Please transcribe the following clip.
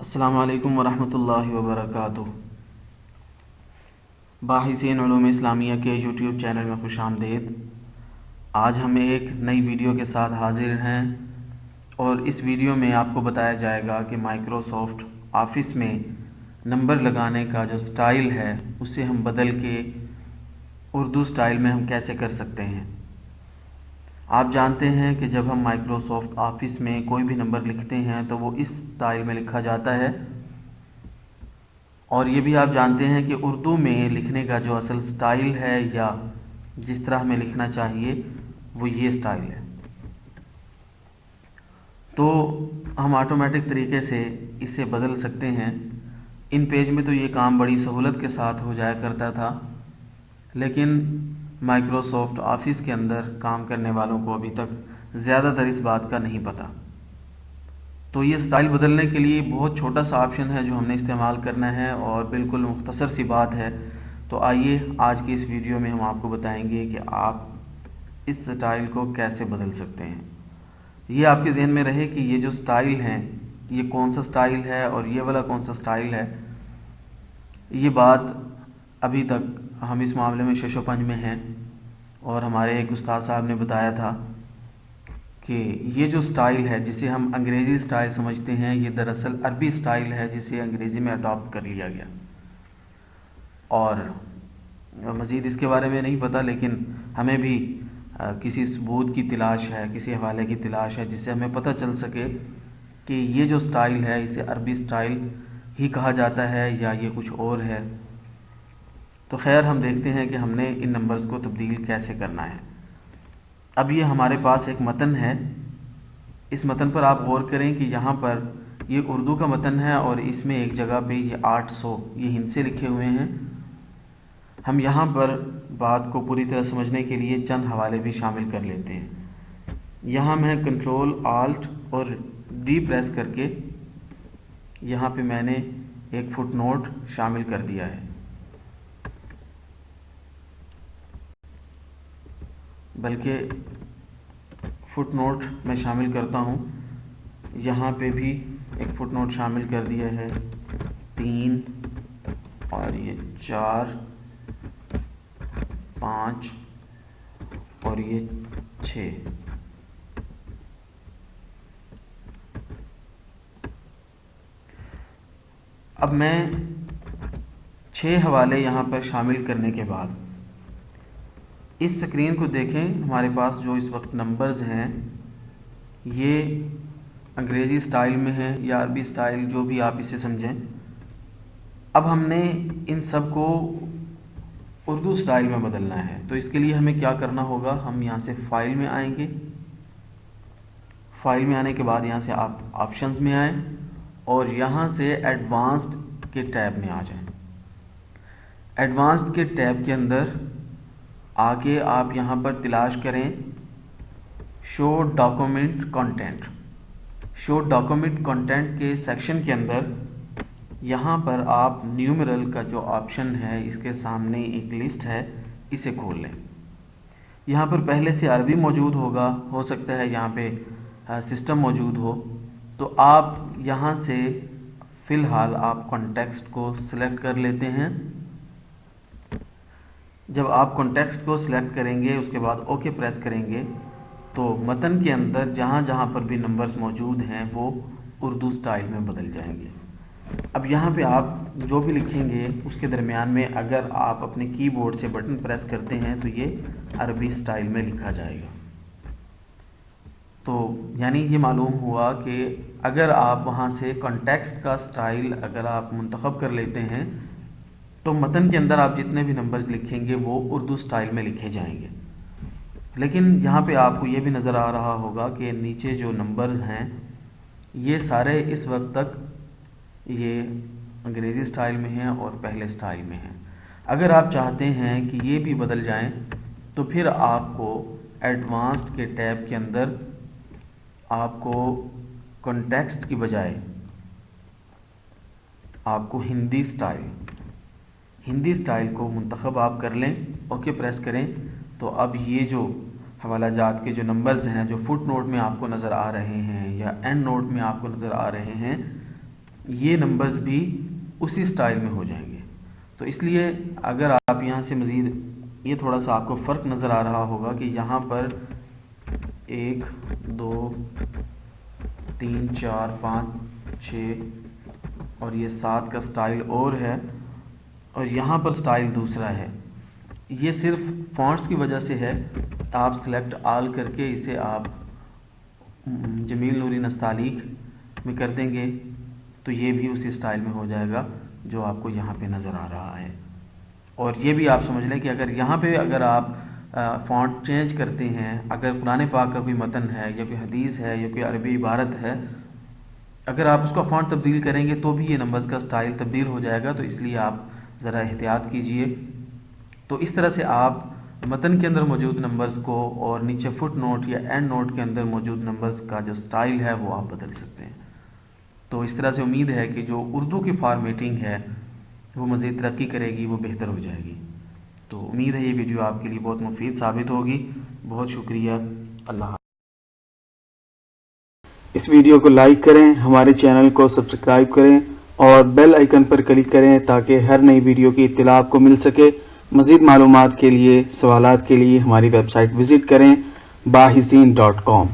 السلام علیکم ورحمۃ اللہ وبرکاتہ۔ باحثین علوم اسلامیہ کے یوٹیوب چینل میں خوش آمدید۔ آج ہم ایک نئی ویڈیو کے ساتھ حاضر ہیں اور اس ویڈیو میں آپ کو بتایا جائے گا کہ مائکروسافٹ آفس میں نمبر لگانے کا جو سٹائل ہے اسے ہم بدل کے اردو سٹائل میں ہم کیسے کر سکتے ہیں۔ آپ جانتے ہیں کہ جب ہم مائکروسافٹ آفس میں کوئی بھی نمبر لکھتے ہیں تو وہ اس سٹائل میں لکھا جاتا ہے، اور یہ بھی آپ جانتے ہیں کہ اردو میں لکھنے کا جو اصل سٹائل ہے یا جس طرح ہمیں لکھنا چاہیے وہ یہ سٹائل ہے۔ تو ہم آٹومیٹک طریقے سے اسے بدل سکتے ہیں۔ ان پیج میں تو یہ کام بڑی سہولت کے ساتھ ہو جایا کرتا تھا، لیکن مائکروسافٹ آفس کے اندر کام کرنے والوں کو ابھی تک زیادہ تر اس بات کا نہیں پتہ۔ تو یہ سٹائل بدلنے کے لیے بہت چھوٹا سا آپشن ہے جو ہم نے استعمال کرنا ہے اور بالکل مختصر سی بات ہے۔ تو آئیے آج کی اس ویڈیو میں ہم آپ کو بتائیں گے کہ آپ اس سٹائل کو کیسے بدل سکتے ہیں۔ یہ آپ کے ذہن میں رہے کہ یہ جو سٹائل ہیں یہ کون سا سٹائل ہے اور یہ والا کون سا سٹائل ہے۔ یہ بات ابھی تک ہم اس معاملے میں شش و پنج میں ہیں، اور ہمارے ایک استاد صاحب نے بتایا تھا کہ یہ جو سٹائل ہے جسے ہم انگریزی سٹائل سمجھتے ہیں یہ دراصل عربی سٹائل ہے جسے انگریزی میں اڈاپٹ کر لیا گیا، اور مزید اس کے بارے میں نہیں پتہ، لیکن ہمیں بھی کسی ثبوت کی تلاش ہے، کسی حوالے کی تلاش ہے جس سے ہمیں پتہ چل سکے کہ یہ جو سٹائل ہے اسے عربی سٹائل ہی کہا جاتا ہے یا یہ کچھ اور ہے۔ تو خیر ہم دیکھتے ہیں کہ ہم نے ان نمبرز کو تبدیل کیسے کرنا ہے۔ اب یہ ہمارے پاس ایک متن ہے، اس متن پر آپ غور کریں کہ یہاں پر یہ اردو کا متن ہے اور اس میں ایک جگہ پہ یہ 800 یہ ہندسے لکھے ہوئے ہیں۔ ہم یہاں پر بات کو پوری طرح سمجھنے کے لیے چند حوالے بھی شامل کر لیتے ہیں۔ یہاں میں کنٹرول آلٹ اور ڈی پریس کر کے یہاں پہ میں نے ایک فٹ نوٹ شامل کر دیا ہے، بلکہ فٹ نوٹ میں شامل کرتا ہوں، یہاں پہ بھی ایک فٹ نوٹ شامل کر دیا ہے، 3 اور یہ 4، 5 اور یہ 6۔ اب میں 6 حوالے یہاں پر شامل کرنے کے بعد اس سکرین کو دیکھیں، ہمارے پاس جو اس وقت نمبرز ہیں یہ انگریزی سٹائل میں ہیں یا عربی سٹائل، جو بھی آپ اسے سمجھیں۔ اب ہم نے ان سب کو اردو سٹائل میں بدلنا ہے، تو اس کے لیے ہمیں کیا کرنا ہوگا، ہم یہاں سے فائل میں آئیں گے، فائل میں آنے کے بعد یہاں سے آپ آپشنز میں آئیں اور یہاں سے ایڈوانسڈ کے ٹیب میں آ جائیں۔ ایڈوانسڈ کے ٹیب کے اندر آ کے آپ یہاں پر تلاش کریں شو ڈاکومنٹ کنٹینٹ۔ شو ڈاکومنٹ کنٹینٹ کے سیکشن کے اندر یہاں پر آپ نیومرل کا جو آپشن ہے اس کے سامنے ایک لسٹ ہے، اسے کھول لیں۔ یہاں پر پہلے سے عربی موجود ہوگا، ہو سکتا ہے یہاں پہ سسٹم موجود ہو، تو آپ یہاں سے فی الحال آپ کانٹیکسٹ کو سلیکٹ کر لیتے ہیں۔ جب آپ کانٹیکسٹ کو سلیکٹ کریں گے اس کے بعد اوکے پریس کریں گے تو متن کے اندر جہاں جہاں پر بھی نمبرز موجود ہیں وہ اردو سٹائل میں بدل جائیں گے۔ اب یہاں پہ آپ جو بھی لکھیں گے اس کے درمیان میں اگر آپ اپنے کی بورڈ سے بٹن پریس کرتے ہیں تو یہ عربی سٹائل میں لکھا جائے گا۔ تو یعنی یہ معلوم ہوا کہ اگر آپ وہاں سے کانٹیکسٹ کا سٹائل اگر آپ منتخب کر لیتے ہیں تو متن کے اندر آپ جتنے بھی نمبرز لکھیں گے وہ اردو سٹائل میں لکھے جائیں گے۔ لیکن یہاں پہ آپ کو یہ بھی نظر آ رہا ہوگا کہ نیچے جو نمبرز ہیں یہ سارے اس وقت تک یہ انگریزی سٹائل میں ہیں اور پہلے سٹائل میں ہیں۔ اگر آپ چاہتے ہیں کہ یہ بھی بدل جائیں تو پھر آپ کو ایڈوانسڈ کے ٹیب کے اندر آپ کو کنٹیکسٹ کی بجائے آپ کو ہندی سٹائل کو منتخب آپ کر لیں، اوکے پریس کریں، تو اب یہ جو حوالہ جات کے جو نمبرز ہیں جو فٹ نوٹ میں آپ کو نظر آ رہے ہیں یا اینڈ نوٹ میں آپ کو نظر آ رہے ہیں یہ نمبرز بھی اسی سٹائل میں ہو جائیں گے. تو اس لیے اگر آپ یہاں سے مزید یہ تھوڑا سا آپ کو فرق نظر آ رہا ہوگا کہ یہاں پر 1 2 3 4 5 6 اور یہ 7 کا سٹائل اور ہے اور یہاں پر سٹائل دوسرا ہے. یہ صرف فونٹس کی وجہ سے ہے. آپ سلیکٹ آل کر کے اسے آپ جمیل نوری نستعلیق میں کر دیں گے تو یہ بھی اسی سٹائل میں ہو جائے گا جو آپ کو یہاں پہ نظر آ رہا ہے. اور یہ بھی آپ سمجھ لیں کہ اگر یہاں پہ اگر آپ فونٹ چینج کرتے ہیں، اگر قرآن پاک کا کوئی متن ہے یا کوئی حدیث ہے یا کوئی عربی عبارت ہے، اگر آپ اس کا فونٹ تبدیل کریں گے تو بھی یہ نمبرز کا سٹائل تبدیل ہو جائے گا. تو اس لیے آپ ذرا احتیاط کیجئے. تو اس طرح سے آپ متن کے اندر موجود نمبرز کو اور نیچے فٹ نوٹ یا اینڈ نوٹ کے اندر موجود نمبرز کا جو سٹائل ہے وہ آپ بدل سکتے ہیں. تو اس طرح سے امید ہے کہ جو اردو کی فارمیٹنگ ہے وہ مزید ترقی کرے گی، وہ بہتر ہو جائے گی. تو امید ہے یہ ویڈیو آپ کے لیے بہت مفید ثابت ہوگی. بہت شکریہ. اللہ حافظ. اس ویڈیو کو لائک کریں، ہمارے چینل کو سبسکرائب کریں اور بیل آئیکن پر کلک کریں تاکہ ہر نئی ویڈیو کی اطلاع آپ کو مل سکے. مزید معلومات کے لیے، سوالات کے لیے ہماری ویب سائٹ وزٹ کریں باحثین.com.